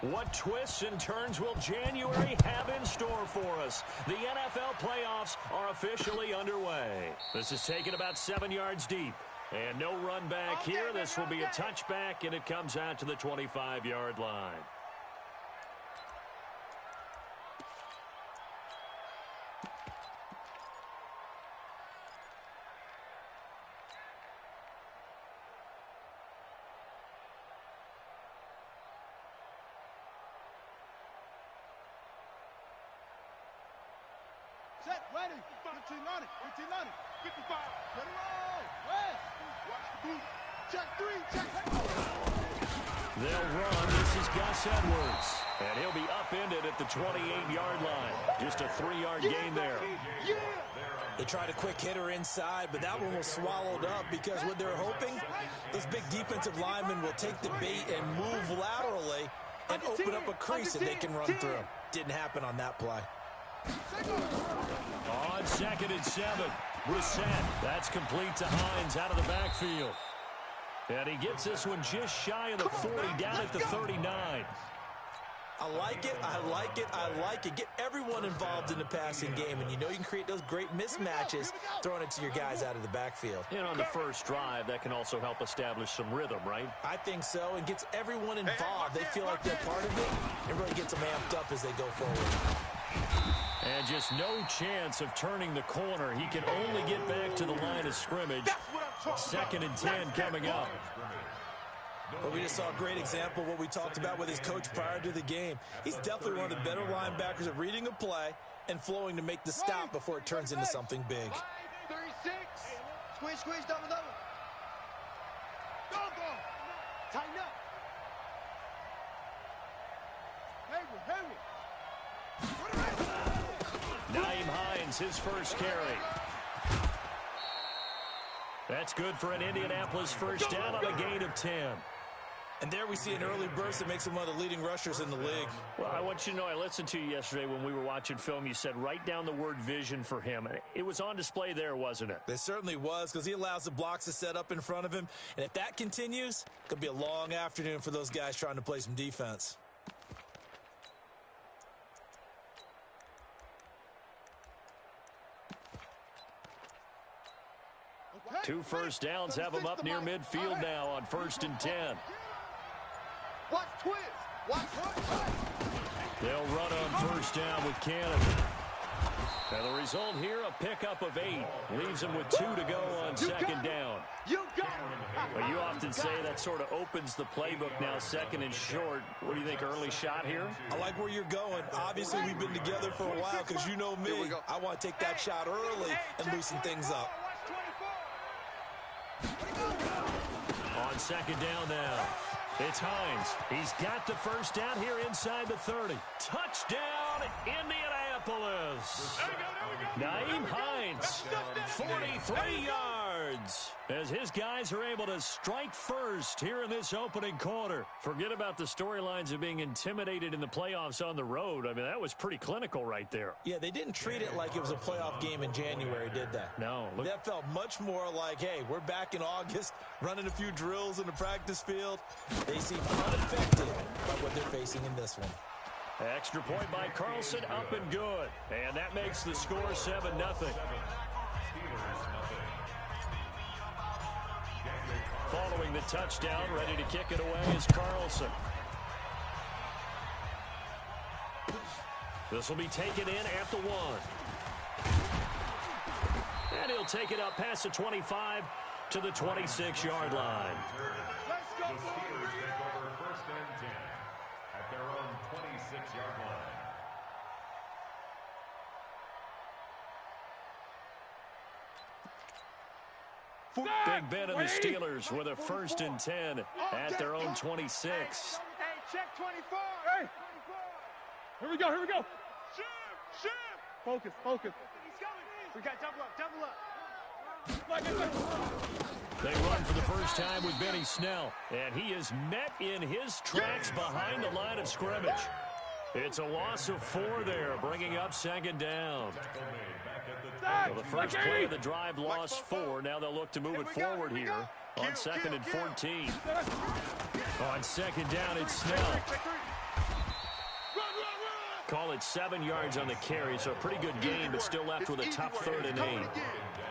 What twists and turns will January have in store for us? The NFL playoffs are officially underway. This is taken about 7 yards deep. And no run back here. This will be a touchback, and it comes out to the 25-yard line. Set, ready, 15 on it, 15 on it, 55, let it roll, West, watch the boot, check three, check. They'll run. This is Gus Edwards, and he'll be upended at the 28-yard line. Just a 3-yard gain there. They tried a quick hitter inside, but that one was swallowed up because what they're hoping, those big defensive linemen will take the bait and move laterally and open up a crease that they can run through. Didn't happen on that play. On 2nd and 7, Brissett. That's complete to Hines out of the backfield. And he gets this one just shy of the 40, down at the 39. I like it, I like it, I like it. Get everyone involved in the passing game, and you know you can create those great mismatches throwing it to your guys out of the backfield. And on the first drive, that can also help establish some rhythm, right? I think so, and gets everyone involved. They feel like they're part of it, and really gets them amped up as they go forward. And just no chance of turning the corner. He can only get back to the line of scrimmage. 2nd and 10 coming up. But we just saw a great example of what we talked about with his coach prior to the game. He's definitely one of the better linebackers at reading a play and flowing to make the stop before it turns into something big. 36. Squeeze, double. Go. Tighten up. Hayward. Naeem Hines, his first carry. That's good for an Indianapolis first down on a gain of 10. And there we see an early burst that makes him one of the leading rushers in the league. Well, I want you to know, I listened to you yesterday when we were watching film. You said write down the word vision for him. It was on display there, wasn't it? It certainly was, because he allows the blocks to set up in front of him. And if that continues, it could be a long afternoon for those guys trying to play some defense. Two first downs have him up near midfield now on 1st and 10. Watch twist. They'll run on first down with Cannon. And the result here, a pickup of 8. Leaves him with 2 to go on 2nd down. Well, you often say that sort of opens the playbook now, 2nd and short. What do you think, early shot here? I like where you're going. Obviously, we've been together for a while because you know me. I want to take that shot early and loosen things up. On 2nd down now, it's Hines. He's got the first down here inside the 30. Touchdown, Indianapolis. Naeem Hines, 43 yards, as his guys are able to strike first here in this opening quarter. Forget about the storylines of being intimidated in the playoffs on the road. I mean, that was pretty clinical right there. Yeah, they didn't treat it like it was a playoff game in January, did they? No. That felt much more like, hey, we're back in August, running a few drills in the practice field. They seem unaffected by what they're facing in this one. Extra point by Carlson, up and good. And that makes the score 7-0. Following the touchdown, ready to kick it away is Carlson. This will be taken in at the 1. And he'll take it up past the 25 to the 26-yard line. Let's go. Steelers take over 1st and 10 at their own 26-yard line. Big Ben and the Steelers with a 1st and 10 at their own 26. Hey, check 24. Hey. Here we go. Shoot. Focus. He's coming. We got double up. They run for the first time with Benny Snell, and he is met in his tracks behind the line of scrimmage. It's a loss of 4 there, bringing up 2nd down. Well, the first play of the drive lost 4. Now they'll look to move it forward here on 2nd and 14. On 2nd down, it's Snell. Call it 7 yards on the carry, so a pretty good game, but still left with a tough 3rd and 8.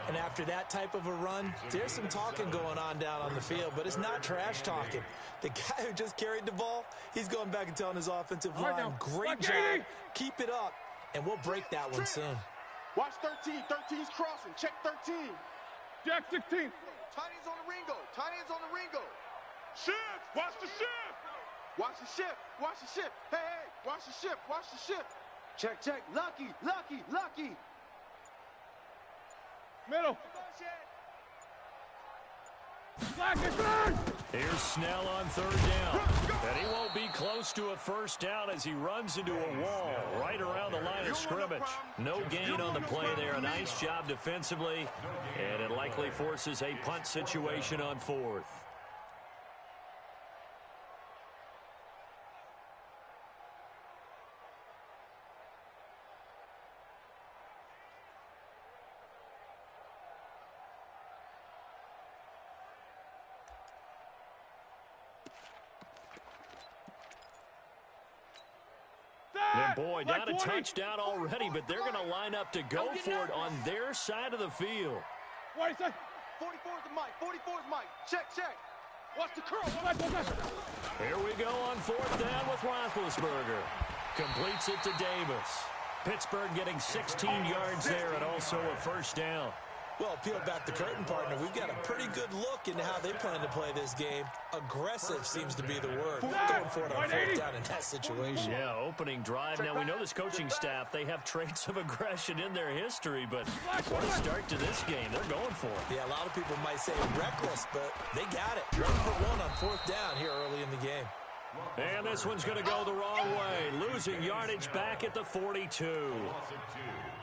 And after that type of a run, there's some talking going on down on the field, but it's not trash talking. The guy who just carried the ball, he's going back and telling his offensive line, great job, keep it up, and we'll break that one soon. Watch 13. 13's crossing. Check 13. Jack 16. Tight ends on the Ringo. Tight ends on the Ringo. Shift. Watch the shift. Watch the shift. Watch the shift. Hey, watch the shift. Watch the shift. Check, check. Lucky. Middle. Here's Snell on 3rd down. And he won't be close to a 1st down as he runs into a wall right around the line of scrimmage. No gain on the play there. A nice job defensively. And it likely forces a punt situation on 4th. And boy, down a touchdown already, but they're going to line up to go for it on their side of the field. 44's the mic. 44's mic. Check. Watch the curl. Here we go on 4th down with Roethlisberger. Completes it to Davis. Pittsburgh getting 16 yards there and also a 1st down. Well, peel back the curtain, partner. We've got a pretty good look into how they plan to play this game. Aggressive seems to be the word. Going for it on 4th down in that situation. Yeah, opening drive. Now, we know this coaching staff, they have traits of aggression in their history, but what a start to this game. They're going for it. Yeah, a lot of people might say reckless, but they got it. 1 for 1 on 4th down here early in the game. And this one's going to go the wrong way. Losing yardage back at the 42.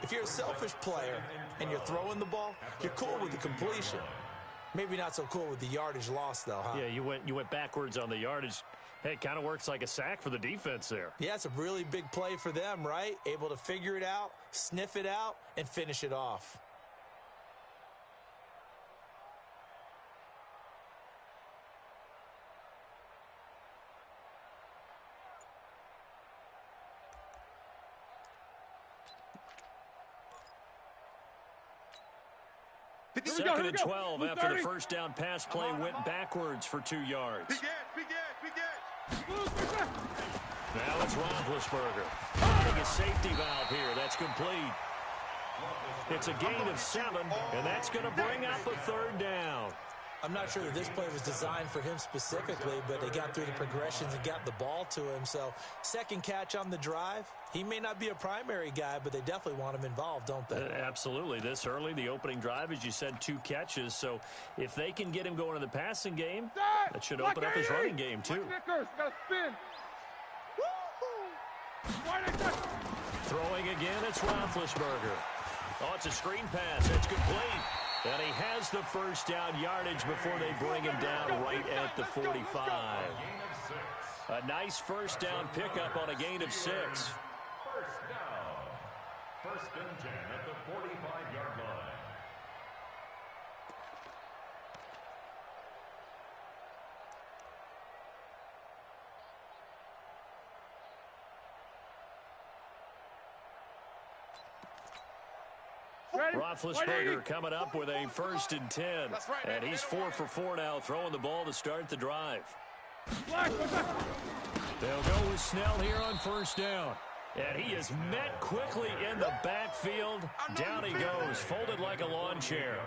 If you're a selfish player and you're throwing the ball, you're cool with the completion. Maybe not so cool with the yardage loss, though, huh? Yeah, you went backwards on the yardage. Hey, it kind of works like a sack for the defense there. Yeah, it's a really big play for them, right? Able to figure it out, sniff it out, and finish it off. Second and 12 after the 1st down pass play went backwards for 2 yards. Big edge. Now it's Roethlisberger. Finding a safety valve here. That's complete. It's a gain of 7, and that's going to bring up a 3rd down. I'm not sure that this play was designed for him specifically, but they got through the progressions and got the ball to him. So, 2nd catch on the drive. He may not be a primary guy, but they definitely want him involved, don't they? Absolutely. This early, the opening drive, as you said, 2 catches. So, if they can get him going in the passing game, that should open up his running game, too. Throwing again, it's Roethlisberger. Oh, it's a screen pass. It's complete. And he has the 1st down yardage before they bring him down right at the 45. A nice 1st down pickup on a gain of 6. 1st down. 1st and 10 at the 45-yard line. Roethlisberger coming up with a 1st and 10. And he's 4 for 4 now, throwing the ball to start the drive. They'll go with Snell here on 1st down. And he is met quickly in the backfield. Down he goes, folded like a lawn chair.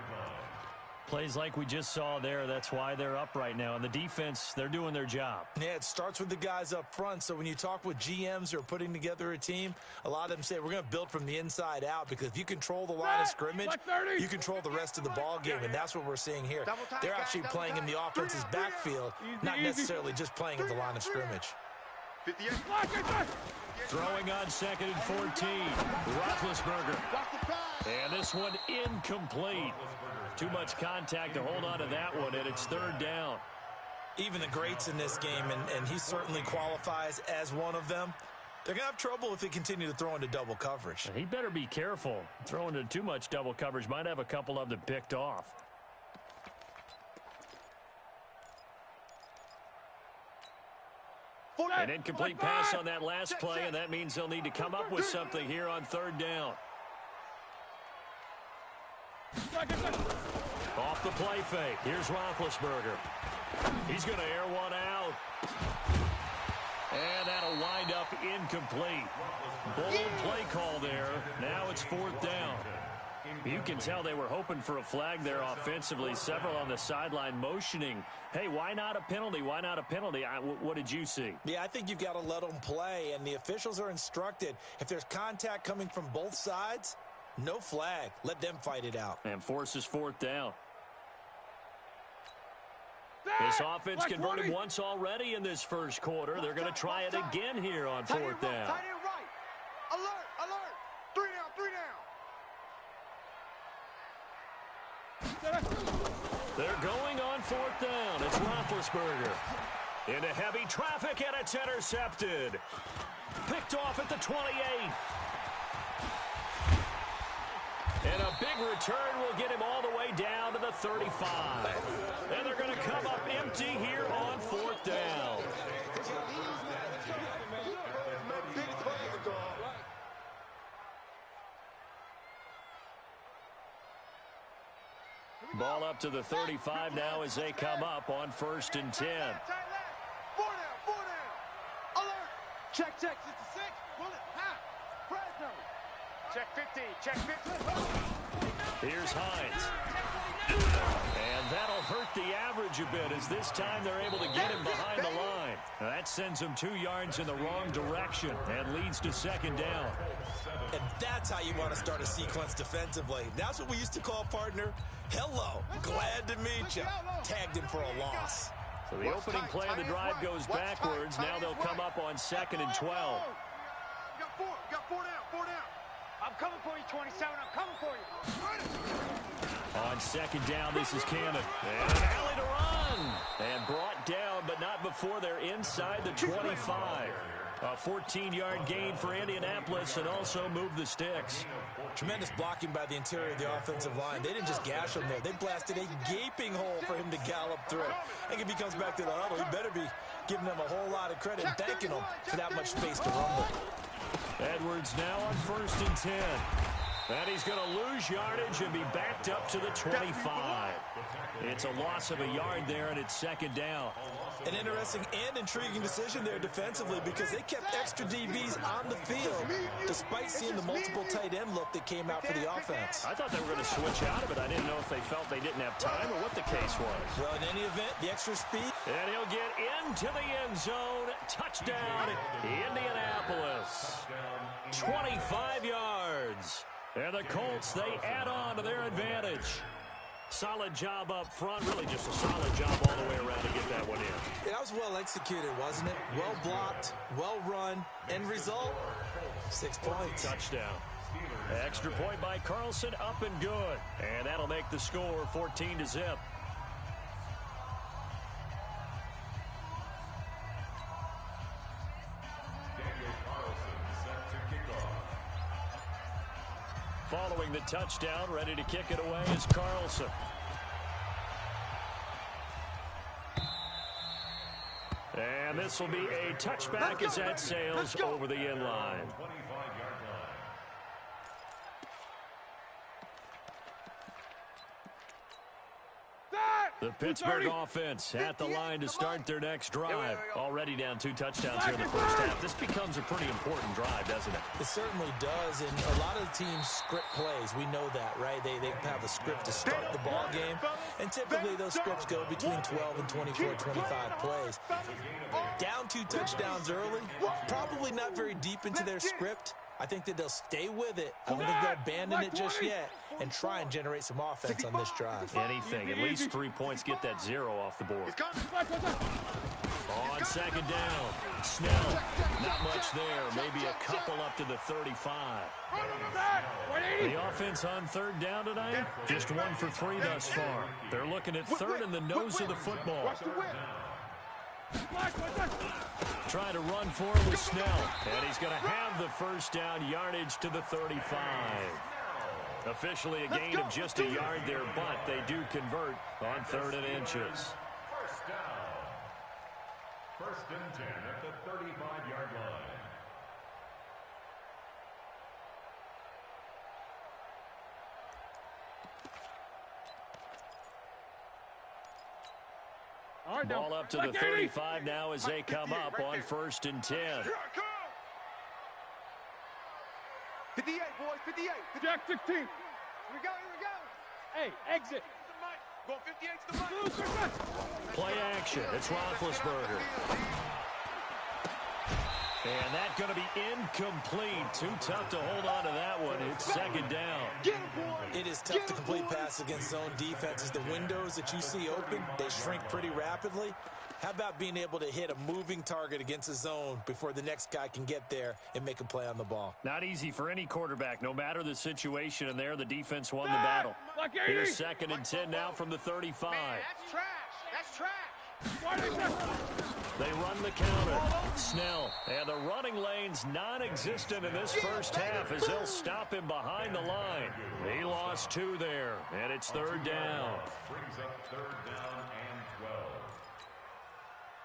Plays like we just saw there. That's why they're up right now. And the defense, they're doing their job. Yeah, it starts with the guys up front. So when you talk with GMs who are putting together a team, a lot of them say we're going to build from the inside out, because if you control the line of scrimmage, you control the rest of the ball game. And that's what we're seeing here. They're actually playing in the offense's backfield, not necessarily just playing at the line of scrimmage. Throwing on 2nd and 14. Roethlisberger. And this one incomplete. Too much contact to hold on to that one, and it's 3rd down. Even the greats in this game, and he certainly qualifies as one of them, they're going to have trouble if they continue to throw into double coverage. He better be careful. Throwing into too much double coverage might have a couple of them picked off. An incomplete pass on that last play, and that means they'll need to come up with something here on third down. Off the play fake. Here's Roethlisberger. He's going to air one out. And that'll wind up incomplete. Bold play call there. Now it's fourth down. You can tell they were hoping for a flag there offensively. Several on the sideline motioning, hey, why not a penalty? Why not a penalty? What did you see? Yeah, I think you've got to let them play, and the officials are instructed. If there's contact coming from both sides, no flag. Let them fight it out. And forces fourth down. This offense converted once already in this first quarter. They're going to try it again here on fourth down. Tight end right. Alert, alert. 3 down, 3 down. They're going on fourth down. It's Roethlisberger. Into heavy traffic, and it's intercepted. Picked off at the 28. And a big return will get him all the way down to the 35. And they're going to come up empty here on fourth down. Ball up to the 35 now as they come up on 1st and 10. 4 down, 4 down. Alert. Check, 66. Bullet, half. Fresno. Check 15, check 15. Here's Hines. And that'll hurt the average a bit as this time they're able to get him behind the line. Now that sends him 2 yards in the wrong direction and leads to 2nd down. And that's how you want to start a sequence defensively. That's what we used to call, partner, hello, glad to meet you. Tagged him for a loss. So the opening play of the drive goes backwards. Now they'll come up on 2nd and 12. You got 4 down, 4 down. I'm coming for you, 27. I'm coming for you. On 2nd down, this is Cannon. And an alley to run. And brought down, but not before they're inside the 25. A 14-yard gain for Indianapolis and also moved the sticks. Tremendous blocking by the interior of the offensive line. They didn't just gash him there. They blasted a gaping hole for him to gallop through. I think if he comes back to the huddle, he better be giving them a whole lot of credit and thanking them for that much space to rumble. Edwards now on 1st and 10. And he's going to lose yardage and be backed up to the 25. It's a loss of a yard there, and it's 2nd down. An interesting and intriguing decision there defensively because they kept extra DBs on the field despite seeing the multiple tight end look that came out for the offense. I thought they were going to switch out of it. I didn't know if they felt they didn't have time or what the case was. Well, in any event, the extra speed. And he'll get into the end zone. Touchdown, Indianapolis. 25 yards. And the Colts, they add on to their advantage. Solid job up front. Really just a solid job all the way around to get that one in. Yeah, that was well executed, wasn't it? Well blocked, well run. End result, 6 points. Touchdown. Extra point by Carlson, up and good. And that'll make the score 14-0. Following the touchdown, ready to kick it away is Carlson. And this will be a touchback as that sails over the end line. The Pittsburgh offense at the line to start their next drive. Already down 2 touchdowns here in the first half. This becomes a pretty important drive, doesn't it? It certainly does, and a lot of the teams script plays. We know that, right? They have a script to start the ball game, and typically those scripts go between 12 and 24, 25 plays. Down 2 touchdowns early, probably not very deep into their script. I think that they'll stay with it. I don't think they'll abandon it just yet and try and generate some offense on this drive. Anything. At least 3 points. Get that 0 off the board. On 2nd down. Snell. Not much there. Maybe a couple up to the 35. The offense on 3rd down tonight, just 1 for 3 thus far. They're looking at 3rd in the nose of the football. Trying to run for it with Snell. And he's going to have the first down, yardage to the 35. Officially a gain of just a yard there, but they do convert on 3rd and inches. First and 10 at the 35-yard line. Ball up to the 35 now as they come up on first and 10. 58, boys, 58. Jack 16. Here we go. Hey, exit. Going 58 to the right. Play action. It's Roethlisberger. And that's going to be incomplete. Too tough to hold on to that one. It's second down. It is tough to complete pass against zone defenses. The windows that you see open, they shrink pretty rapidly. How about being able to hit a moving target against a zone before the next guy can get there and make a play on the ball? Not easy for any quarterback, no matter the situation. And there, the defense won the battle. Here's second and 10 now from the 35. Man, that's trash. They run the counter. Snell. And the running lane's non-existent in this first half as they'll stop him behind the line. He lost 2 there, and it's third down. Brings up third down and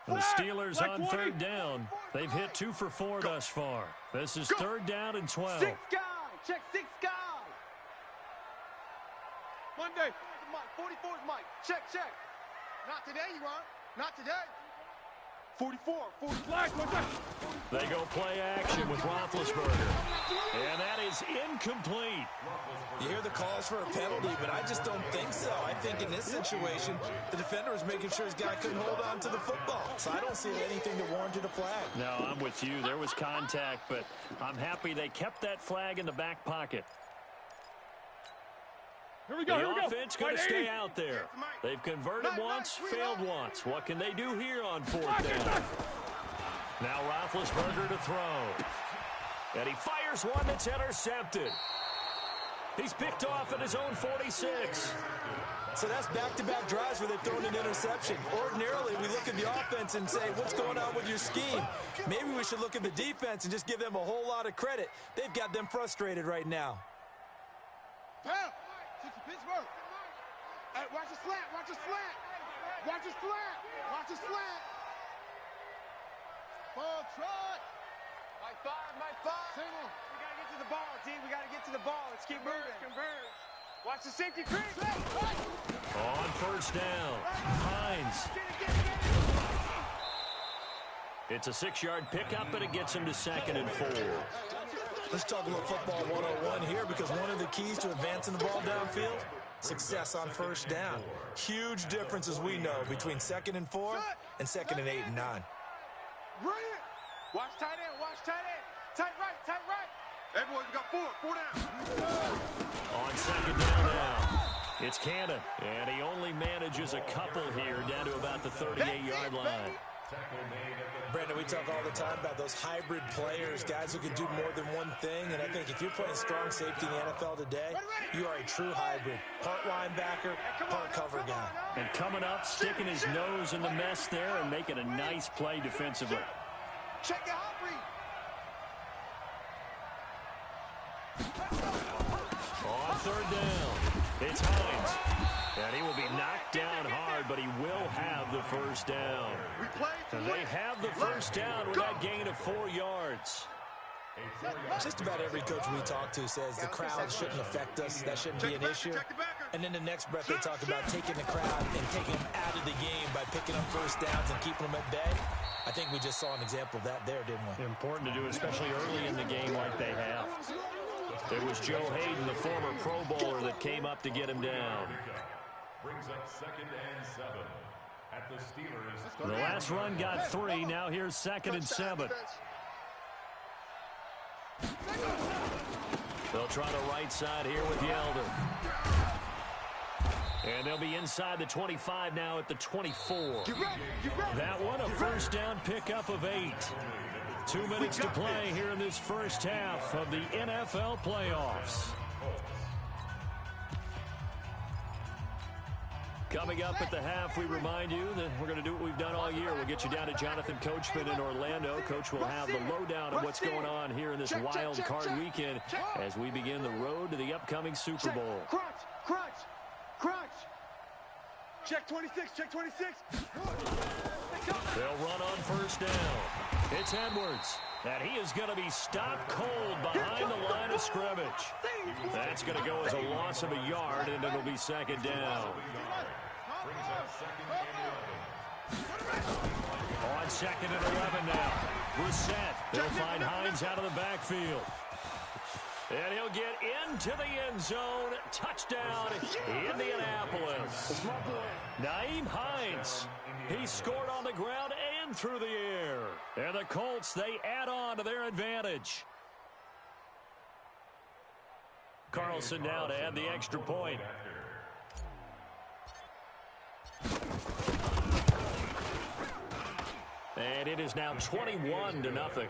12. The Steelers on third down. They've hit 2 for 4 thus far. This is third down and 12. 6 guy. Check 6 guy. Monday. Mike. 44's Mike. Check. Not today, you aren't. Not today. 44. They go play action with Roethlisberger. And that is incomplete. You hear the calls for a penalty, but I just don't think so. I think in this situation, the defender was making sure his guy couldn't hold on to the football. So I don't see anything that warranted a flag. No, I'm with you. There was contact, but I'm happy they kept that flag in the back pocket. Here we go. The offense going to stay out there. They've converted once, failed once. What can they do here on fourth down? Now Roethlisberger to throw. And he fires one that's intercepted. He's picked off at his own 46. So that's back-to-back drives where they've thrown an interception. Ordinarily, we look at the offense and say, what's going on with your scheme? Maybe we should look at the defense and just give them a whole lot of credit. They've got them frustrated right now. Pittsburgh. Hey, watch the slant. Watch the slant. Ball trot. Mike 5. Single. We got to get to the ball, team. We got to get to the ball. Let's keep moving. Converge. Watch the safety creep. On first down, Hines. It's a 6-yard pickup, but it gets him to second and 4. Let's talk about football 101 here, because one of the keys to advancing the ball downfield, success on first down. Huge difference, as we know, between second and 4 and second and 8 and 9. Bring it. Watch tight end. Tight right. Hey, boys, we got 4 down. On second down now, it's Cannon, and he only manages a couple here down to about the 38-yard line. Brandon, we talk all the time about those hybrid players, guys who can do more than one thing, and I think if you're playing strong safety in the NFL today, you are a true hybrid. Part linebacker, part cover guy. And coming up, sticking his nose in the mess there and making a nice play defensively. Check your hot read. On third down, it's Hines. And he will be knocked down hard, but he will have the first down. And they have the first down with that gain of 4 yards. Just about every coach we talk to says the crowd shouldn't affect us. That shouldn't be an issue. And then the next breath they talk about taking the crowd and taking them out of the game by picking up first downs and keeping them at bay. I think we just saw an example of that there, didn't we? Important to do, especially early in the game like they have. It was Joe Hayden, the former Pro Bowler, that came up to get him down. Brings up second and 7 at the Steelers. The last run got 3. Now here's second and 7. They'll try the right side here with Yeldon. And they'll be inside the 25 now at the 24. That one, a first down pickup of 8. 2 minutes to play here in this first half of the NFL playoffs. Coming up at the half, we remind you that we're going to do what we've done all year. We'll get you down to Jonathan Coachman in Orlando. Coach will have the lowdown of what's going on here in this wild card weekend as we begin the road to the upcoming Super Bowl. Crunch. Check 26, check 26. They'll run on first down. It's Edwards. And he is going to be stopped cold behind the line of scrimmage. That's going to go as a loss of a yard, and it'll be second down. On second and 11 now. Brissett. They'll find Hines out of the backfield. And he'll get into the end zone. Touchdown, Indianapolis. Nyheim Hines. He scored on the ground and through the air. And the Colts, they add on to their advantage. Carlson now to add the extra point. And it is now 21-0.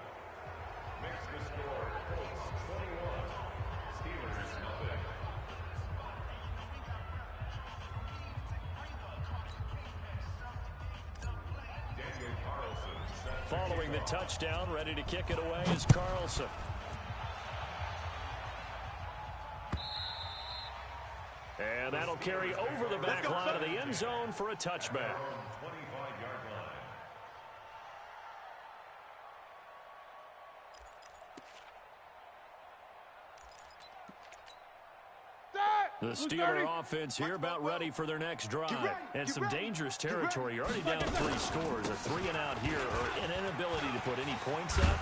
Following the touchdown, ready to kick it away is Carlson. And that'll carry over the back line of the end zone for a touchback. The Steeler offense here about ready for their next drive. And some dangerous territory. You're already down 3 scores. A 3-and-out here or an inability to put any points up.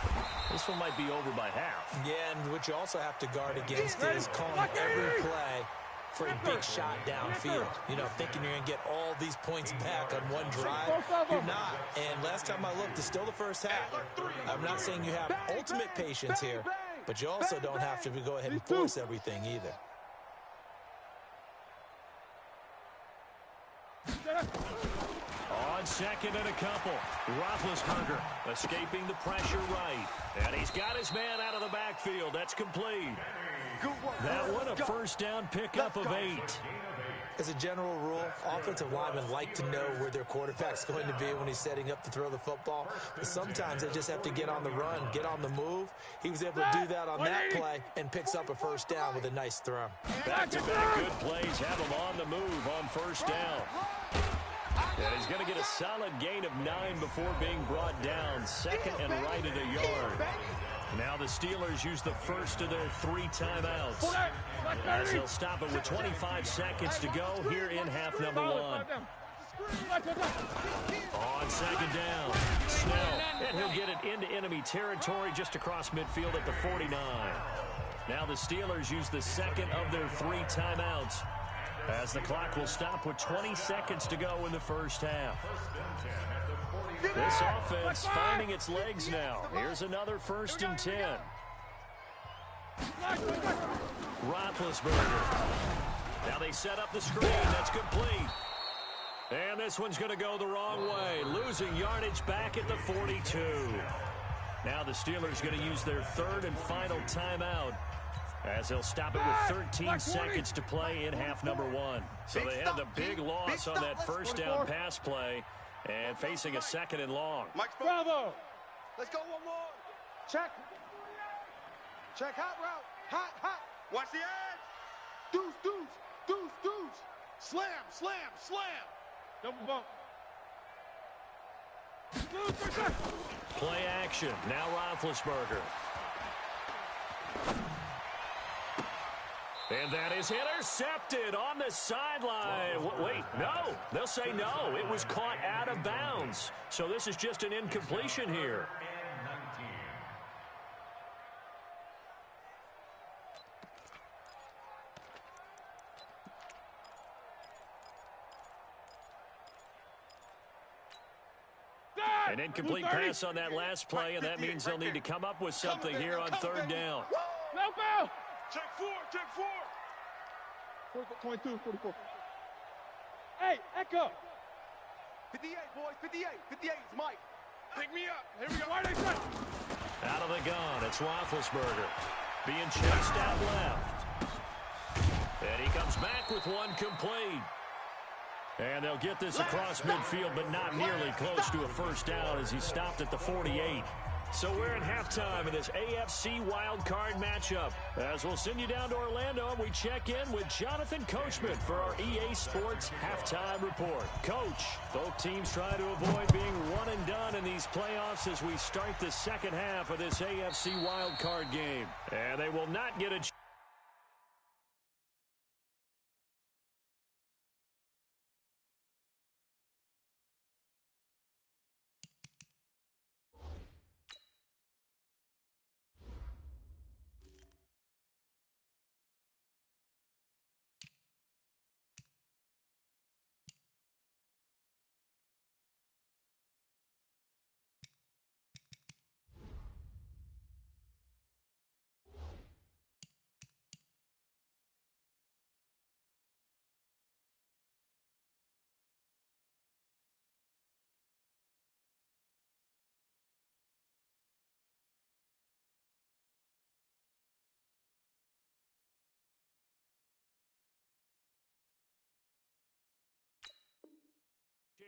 This one might be over by half. Yeah, and what you also have to guard against is calling every play for a big shot downfield. You know, thinking you're going to get all these points back on one drive. You're not. And last time I looked, it's still the first half. I'm not saying you have ultimate patience here, but you also don't have to go ahead and force everything either. On second and a couple, Roethlisberger escaping the pressure right. And he's got his man out of the backfield. That's complete. That one a first down pickup of 8. As a general rule, offensive linemen like to know where their quarterback's going to be when he's setting up to throw the football. But sometimes they just have to get on the run, get on the move. He was able to do that on that play and picks up a first down with a nice throw. Back-to-back good plays have him on the move on first down. And he's going to get a solid gain of 9 before being brought down. Second and right at a yard. Now the Steelers use the first of their 3 timeouts. As they'll stop it with 25 seconds to go here in half number 1. On second down, Snell. And he'll get it into enemy territory just across midfield at the 49. Now the Steelers use the second of their 3 timeouts, as the clock will stop with 20 seconds to go in the first half. This offense finding its legs now. Here's another 1st and 10. Roethlisberger. Now they set up the screen. That's complete. And this one's going to go the wrong way. Losing yardage back at the 42. Now the Steelers going to use their 3rd and final timeout, as they'll stop it with 13 seconds to play in half number 1. So they had the big loss on that first down pass play, and facing a 2nd and long. Bravo. Let's go one more. Check. Check hot route. Hot, hot. Watch the edge. Deuce, deuce, deuce, deuce. Slam, slam, slam. Double bump. Play action. Now Roethlisberger. And that is intercepted on the sideline. Wait, no. They'll say no. It was caught out of bounds. So this is just an incompletion here. An incomplete pass on that last play, and that means they'll need to come up with something here on 3rd down. No foul. Check 4, check 4. 22, 44. Hey, Echo. 58, boys, 58. 58 is Mike. Pick me up. Here we go. Why they say? Out of the gun, it's Roethlisberger being chased out left. And he comes back with one complete. And they'll get this across midfield, but not nearly close to a first down as he stopped at the 48. So we're at halftime in this AFC wildcard matchup. As we'll send you down to Orlando, and we check in with Jonathan Coachman for our EA Sports Halftime Report. Coach, both teams try to avoid being one and done in these playoffs as we start the second half of this AFC wildcard game. And they will not get a chance.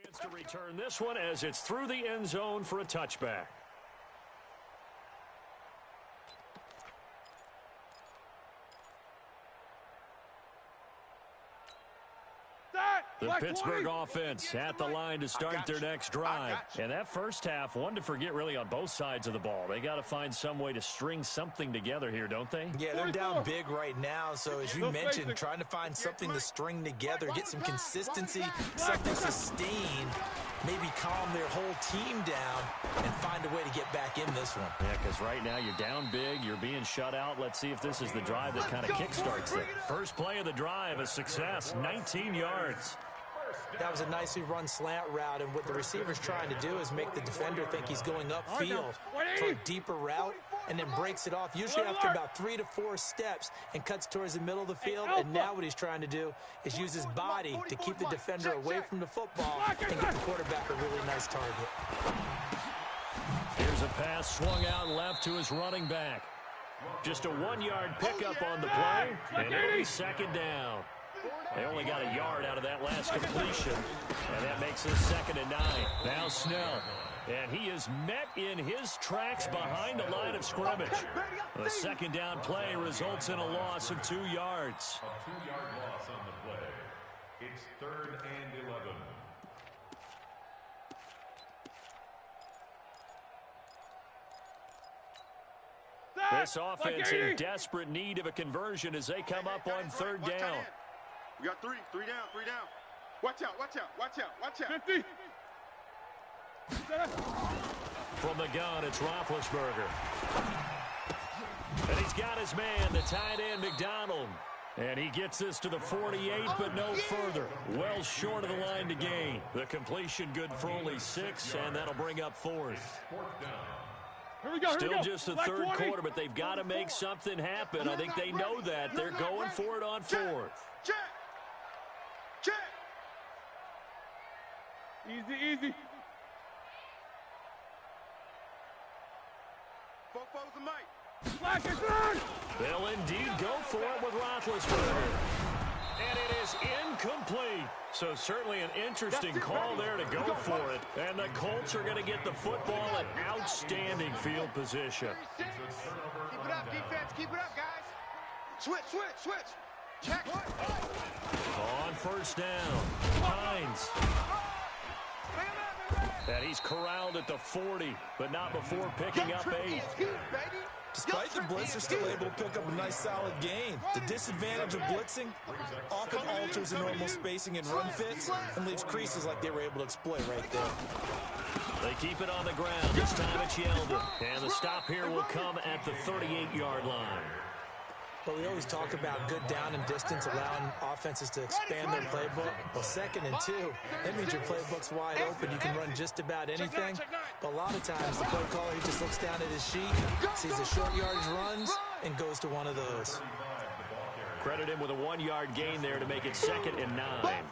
Chance to return this one as it's through the end zone for a touchback. The Pittsburgh offense at the line to start their next drive. And that first half, one to forget really on both sides of the ball. They got to find some way to string something together here, don't they? Yeah, they're down big right now. So as you mentioned, trying to find something to string together, get some consistency, something sustained, maybe calm their whole team down and find a way to get back in this one. Yeah, because right now you're down big, you're being shut out. Let's see if this is the drive that kind of kickstarts it. First play of the drive, a success, 19 yards. That was a nicely run slant route, and what the receiver's trying to do is make the defender think he's going upfield for a deeper route and then breaks it off, usually after about 3 to 4 steps, and cuts towards the middle of the field. And now what he's trying to do is use his body to keep the defender away from the football and get the quarterback a really nice target. Here's a pass swung out left to his running back. Just a 1-yard pickup on the play, and it'll be second down. They only got a yard out of that last completion, and that makes this 2nd and 9. Now Snell, and he is met in his tracks behind the line of scrimmage. The second down play results in a loss of 2 yards. A 2-yard loss on the play. It's 3rd and 11. This offense in desperate need of a conversion as they come up on 3rd down. We got 3 down, 3 down. Watch out, watch out, watch out, watch out. 50. From the gun, it's Roethlisberger. And he's got his man, the tight end, McDonald. And he gets this to the 48, but no further. Well short of the line to gain. The completion good for only 6, and that'll bring up 4th. Still just the 3rd quarter, but they've got to make something happen. I think they know that. They're going for it on 4th. Check. Check. Easy, easy. Fofo's the mic. Black is on. They'll indeed go for it with Roethlisberger. And it is incomplete. So certainly an interesting call there to go for it. And the Colts are going to get the football in outstanding field position. Keep it up, defense. Keep it up, guys. Switch. Check. On 1st down, Hines. And he's corralled at the 40, but not before picking up 8. Despite the blitz, they're still able to pick up a nice solid gain. The disadvantage of blitzing often alters the normal spacing and run fits and leaves creases like they were able to exploit right there. They keep it on the ground. This time it's Yeldon. And the stop here will come at the 38-yard line. But we always talk about good down and distance, allowing offenses to expand their playbook. Well, 2nd and 2, that means your playbook's wide open. You can run just about anything. But a lot of times, the play caller, he just looks down at his sheet, sees the short yardage runs, and goes to one of those. Credit him with a 1-yard gain there to make it 2nd and 9.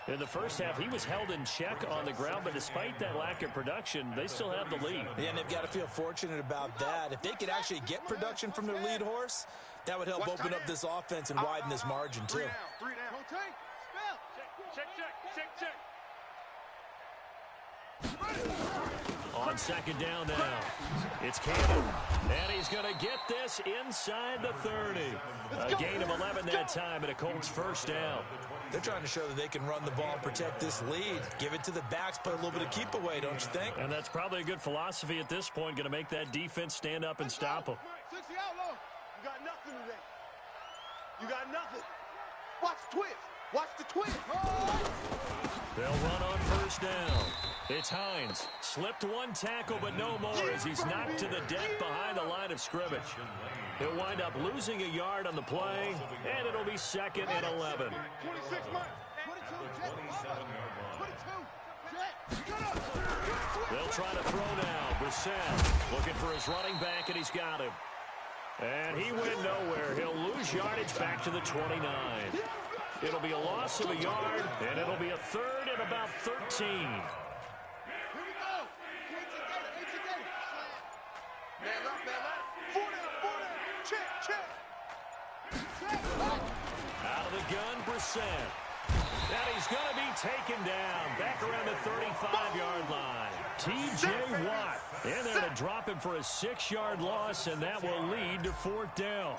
In the first half, he was held in check on the ground, but despite that lack of production, they still have the lead. Yeah, and they've got to feel fortunate about that. If they could actually get production from their lead horse, that would help open up this offense and widen this margin, too. 3 down. Hold tight. Spell. Check. On second down now, it's Cannon, and he's going to get this inside the 30. A gain of 11 that time, and a Colts first down. They're trying to show that they can run the ball and protect this lead. Give it to the backs, play a little bit of keep away, don't you think? And that's probably a good philosophy at this point, going to make that defense stand up and stop them. You got nothing today. You got nothing. Watch the twist. Watch the twist. They'll run on first down. It's Hines. Slipped one tackle, but no more as he's knocked to the deck behind the line of scrimmage. He'll wind up losing a yard on the play, and it'll be second and 11. 26 months. 22. They'll try to throw now. Brissett looking for his running back, and he's got him. And he went nowhere. He'll lose yardage back to the 29. It'll be a loss of a yard, and it'll be a third and about 13. Here we go. Man up, man up. 4 down. Check. Out of the gun, Brissett. And he's going to be taken down back around the 35-yard line. T.J. Watt in there to drop him for a 6-yard loss, and that will lead to fourth down.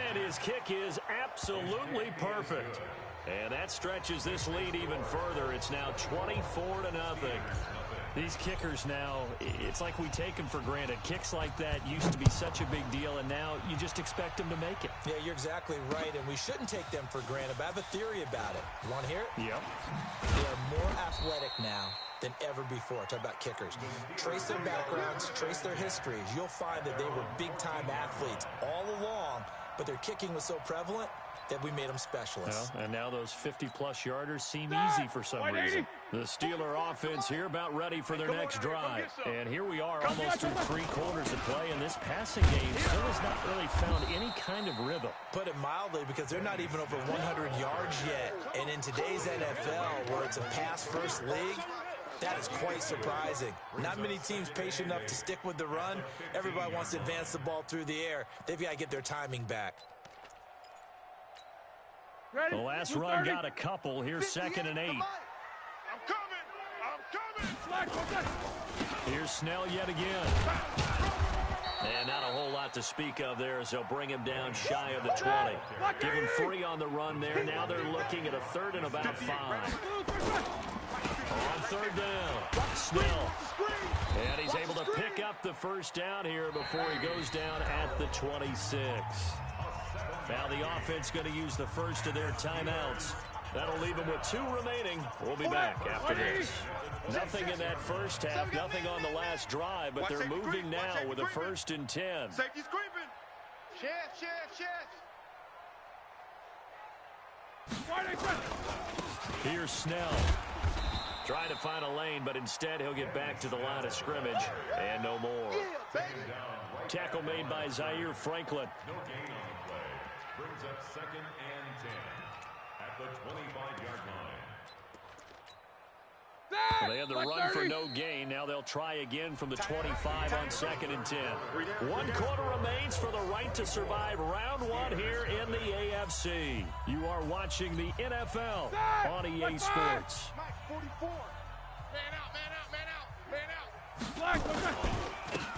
And his kick is absolutely perfect. And that stretches this lead even further. It's now 24-0. These kickers now, it's like we take them for granted. Kicks like that used to be such a big deal, and now you just expect them to make it. Yeah, you're exactly right, and we shouldn't take them for granted, but I have a theory about it. You want to hear it? Yep. They are more athletic now than ever before. Talk about kickers. Trace their backgrounds, trace their histories. You'll find that they were big-time athletes all along, but their kicking was so prevalent that we made them specialists. Well, and now those 50-plus yarders seem easy for some reason. The Steeler offense here about ready for their next drive. And here we are almost through 3 quarters of play, and this passing game still has not really found any kind of rhythm. Put it mildly, because they're not even over 100 yards yet. And in today's NFL, where it's a pass-first league, that is quite surprising. Not many teams patient enough to stick with the run. Everybody wants to advance the ball through the air. They've got to get their timing back. The last run got a couple. Here's second and 8. I'm coming. Here's Snell yet again. And not a whole lot to speak of there as they'll bring him down shy of the 20. Give him 3 on the run there. Now they're looking at a third and about 5. On third down, Snell. And he's able to pick up the first down here before he goes down at the 26. Now the offense going to use the first of their timeouts. That'll leave them with 2 remaining. We'll be back after this. Nothing in that first half, nothing on the last drive, but they're moving now with a 1st and 10. Safety's creeping. Here's Snell. Trying to find a lane, but instead he'll get back to the line of scrimmage. And no more. Tackle made by Zaire Franklin. No gain on the play. Brings up 2nd and 10 at the 25-yard line. They had the run for no gain. Now they'll try again from the 25 on 2nd and 10. 1 quarter remains for the right to survive round 1 here in the AFC. You are watching the NFL on EA Sports. Mike, 44. Man out.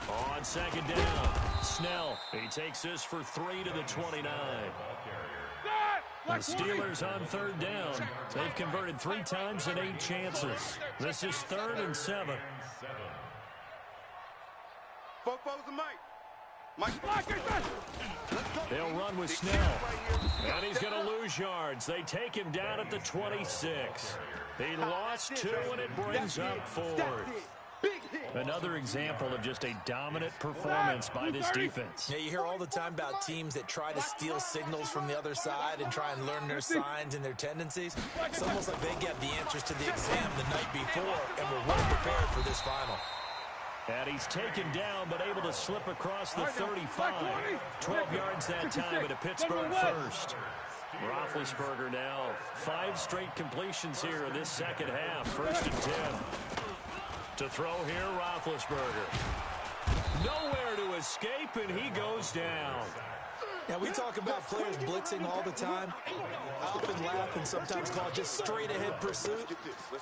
On 2nd down, Snell. He takes this for 3 to the 29. The Steelers on 3rd down. They've converted 3 times in 8 chances. This is 3rd and 7. Fofo's a Mike. They'll run with Snell. And he's going to lose yards. They take him down at the 26. He lost 2, and it brings up 4th. Another example of just a dominant performance by this defense. Yeah, you hear all the time about teams that try to steal signals from the other side and try and learn their signs and their tendencies. It's almost like they get the answers to the exam the night before and were well prepared for this final. And he's taken down, but able to slip across the 35. 12 yards that time at a Pittsburgh first. Roethlisberger now 5 straight completions here in this second half. 1st and 10. To throw here, Roethlisberger. Nowhere to escape, and he goes down. Now, we talk about players blitzing all the time. I often laugh and sometimes call it just straight-ahead pursuit.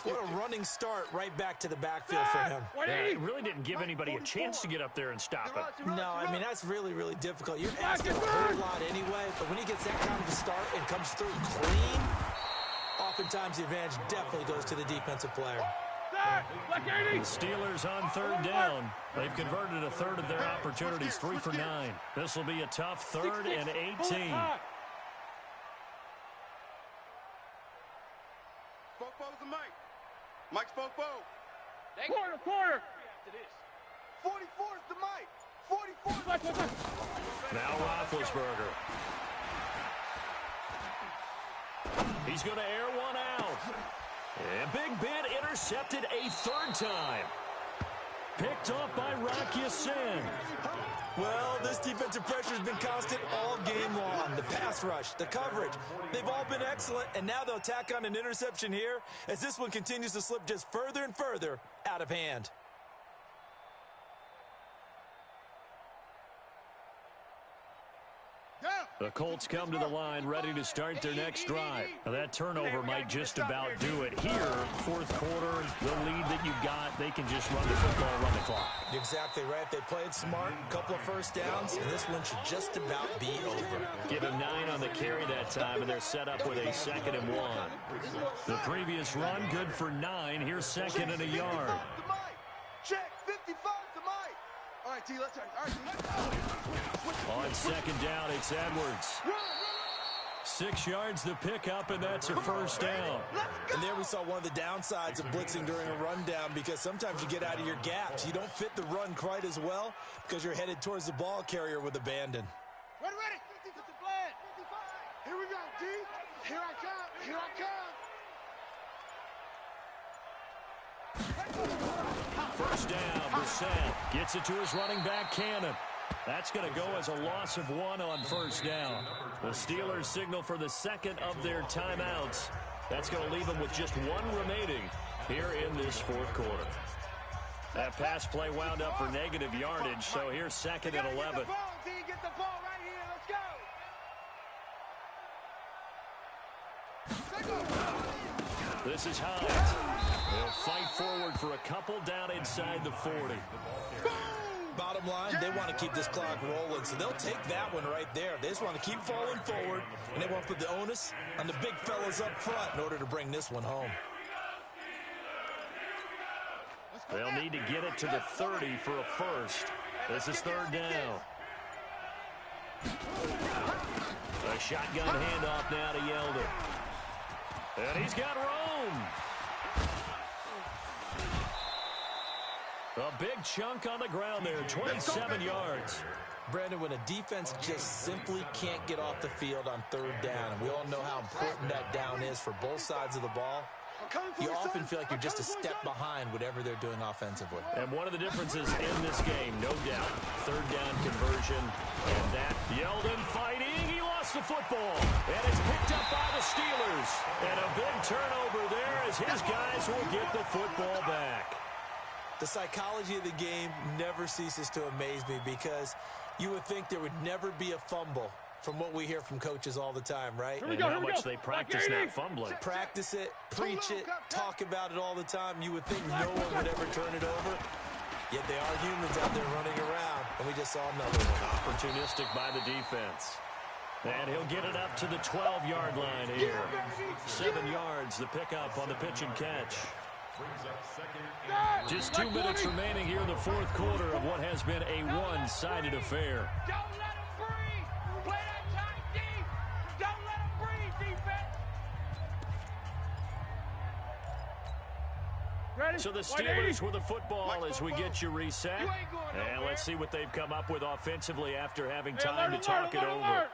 What a running start right back to the backfield for him. Yeah, it really didn't give anybody a chance to get up there and stop it. No, I mean, that's really, really difficult. You're asking a whole lot anyway, but when he gets that kind of a start and comes through clean, oftentimes the advantage definitely goes to the defensive player. The Steelers on third down. They've converted a third of their opportunities, 3 for 9. This will be a tough 3rd and 18. Fofo's the Mike. Mike's Fofo. Quarter. 44 is the Mike. 44. Now Roethlisberger. He's going to air one out. And Big Ben intercepted a 3rd time. Picked off by Rock Ya-Sin. Well, this defensive pressure has been constant all game long. The pass rush, the coverage, they've all been excellent, and now they'll tack on an interception here as this one continues to slip just further and further out of hand. The Colts come to the line ready to start their next drive. Now, that turnover might just about do it here. 4th quarter, the lead that you've got, they can just run the football, run the clock. Exactly right. They played smart, a couple of first downs, and this one should just about be over. Give him 9 on the carry that time, and they're set up with a 2nd and 1. The previous run, good for 9. Here's 2nd and a yard. Check, 55 to Mike. All right, T, let's go. On 2nd down, it's Edwards. 6 yards the pickup, and that's a 1st down. And there we saw one of the downsides of blitzing during a rundown, because sometimes you get out of your gaps. You don't fit the run quite as well because you're headed towards the ball carrier with abandon. Ready. Get the flag. 55. Here we go, D. Here I come. 1st down, Brissett gets it to his running back, Cannon. That's going to go as a loss of 1 on 1st down. The Steelers signal for the 2nd of their timeouts. That's going to leave them with just 1 remaining here in this 4th quarter. That pass play wound up for negative yardage, so here's 2nd and 11. Get the ball right here. Let's go. This is Hines. They'll fight forward for a couple down inside the 40. Bottom line, they want to keep this clock rolling, so they'll take that one right there. They just want to keep falling forward, and they want to put the onus on the big fellas up front in order to bring this one home. They'll need to get it to the 30 for a 1st. This is 3rd down. A shotgun handoff now to Yeldon. And he's got Rome. A big chunk on the ground there, 27 yards. Brandon, when a defense just simply can't get off the field on 3rd down, and we all know how important that down is for both sides of the ball, you often feel like you're just a step behind whatever they're doing offensively. And one of the differences in this game, no doubt, 3rd down conversion. And that Yeldon fighting. He lost the football. And it's picked up by the Steelers. And a big turnover there as his guys will get the football back. The psychology of the game never ceases to amaze me, because you would think there would never be a fumble from what we hear from coaches all the time, right? And how much they practice not fumbling. Practice it, preach it, talk about it all the time. You would think no one would ever turn it over. Yet they are humans out there running around, and we just saw another one. Opportunistic by the defense. And he'll get it up to the 12-yard line here. 7 yards, the pickup on the pitch and catch. Just 2 minutes remaining here in the 4th quarter of what has been a one-sided affair. Don't let him breathe. Play that tight deep. Don't let him breathe, defense. Ready? So the Steelers with the football as we get you reset. And let's see what they've come up with offensively after having time to talk it over.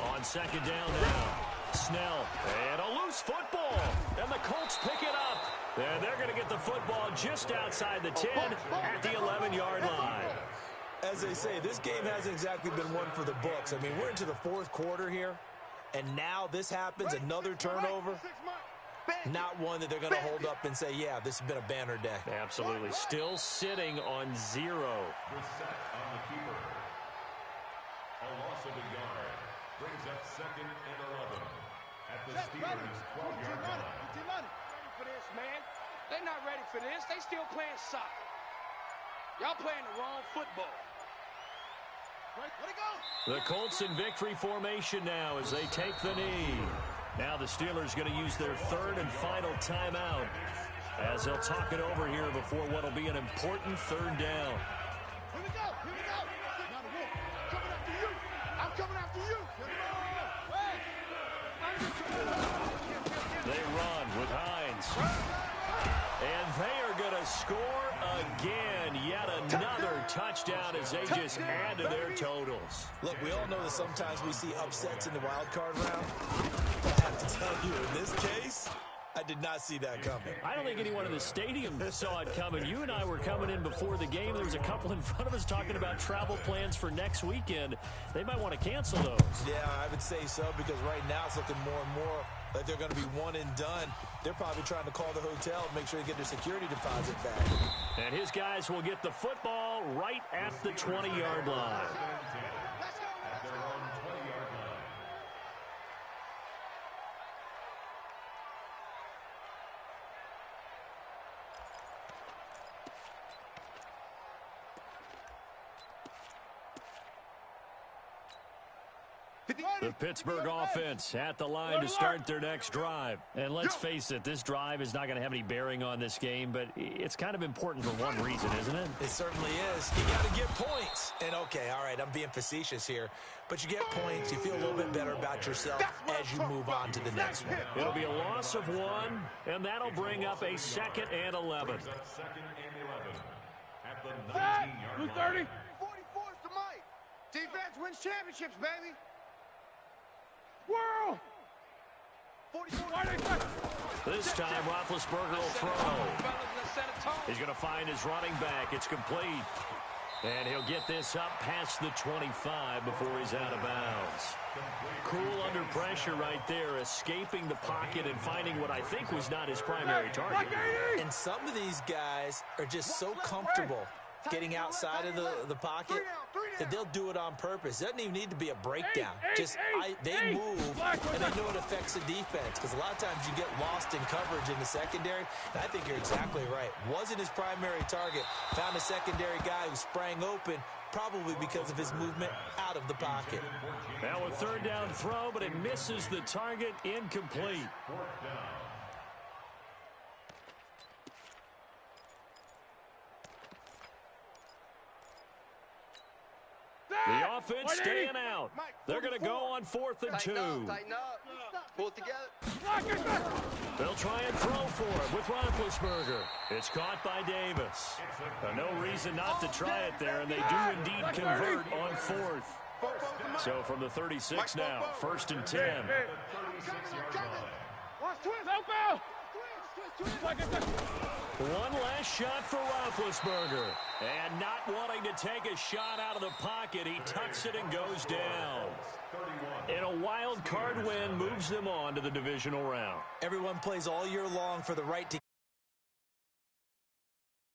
On 2nd down now. Snell, and a loose football, and the Colts pick it up, and they're going to get the football just outside the 10 at the 11-yard line. As they say, this game hasn't exactly been one for the books. I mean, we're into the 4th quarter here, and now this happens, another turnover. Not one that they're going to hold up and say, yeah, this has been a banner day. Absolutely. Still sitting on 0. A loss of a yard. Brings up 2nd and 11 at the Steelers' 12-yard line. Ready for this, man. They're not ready for this. They still playing soccer. Y'all playing the wrong football. The Colts in victory formation now as they take the knee. Now the Steelers going to use their 3rd and final timeout as they'll talk it over here before what will be an important 3rd down. Here we go. Coming after you. I'm coming after you. They run with Hines. And they are going to score again. Yet another touchdown as they just add to their totals. Look, we all know that sometimes we see upsets in the wild card round. But I have to tell you, in this case, I did not see that coming. I don't think anyone in the stadium saw it coming. You and I were coming in before the game. There was a couple in front of us talking about travel plans for next weekend. They might want to cancel those. Yeah, I would say so, because right now it's looking more and more like they're going to be one and done. They're probably trying to call the hotel and make sure they get their security deposit back. And his guys will get the football right at the 20-yard line. At their own 20-yard line. The Pittsburgh offense at the line to start their next drive. And let's face it, this drive is not going to have any bearing on this game, but it's kind of important for one reason, isn't it? It certainly is. You got to get points. And, okay, all right, I'm being facetious here, but you get points, you feel a little bit better about yourself as you move on to the next one. It'll be a loss of 1, and that'll bring up a 2nd and 11. Brings up 2nd and 11 at the 19-yard line. 44's to Mike. Defense wins championships, baby. World. This time, Roethlisberger will throw. He's going to find his running back. It's complete. And he'll get this up past the 25 before he's out of bounds. Cool under pressure right there, escaping the pocket and finding what I think was not his primary target. And some of these guys are just so comfortable getting outside of the pocket that they'll do it on purpose. It doesn't even need to be a breakdown. They move, and they know it affects the defense, because a lot of times you get lost in coverage in the secondary, and I think you're exactly right. Wasn't his primary target. Found a secondary guy who sprang open, probably because of his movement out of the pocket. Now a 3rd down throw, but it misses the target. Incomplete. 4th down. The offense staying out. They're going to go on 4th and 2. Tighten up. Pull it together. They'll try and throw for it with Roethlisberger. It's caught by Davis. No reason not to try it there, and they do indeed convert on 4th. So from the 36 now, 1st and 10. 36-yard line. Watch twist, open! One last shot for Roethlisberger. And not wanting to take a shot out of the pocket, he tucks it and goes down. And a wild card win moves them on to the divisional round. Everyone plays all year long for the right to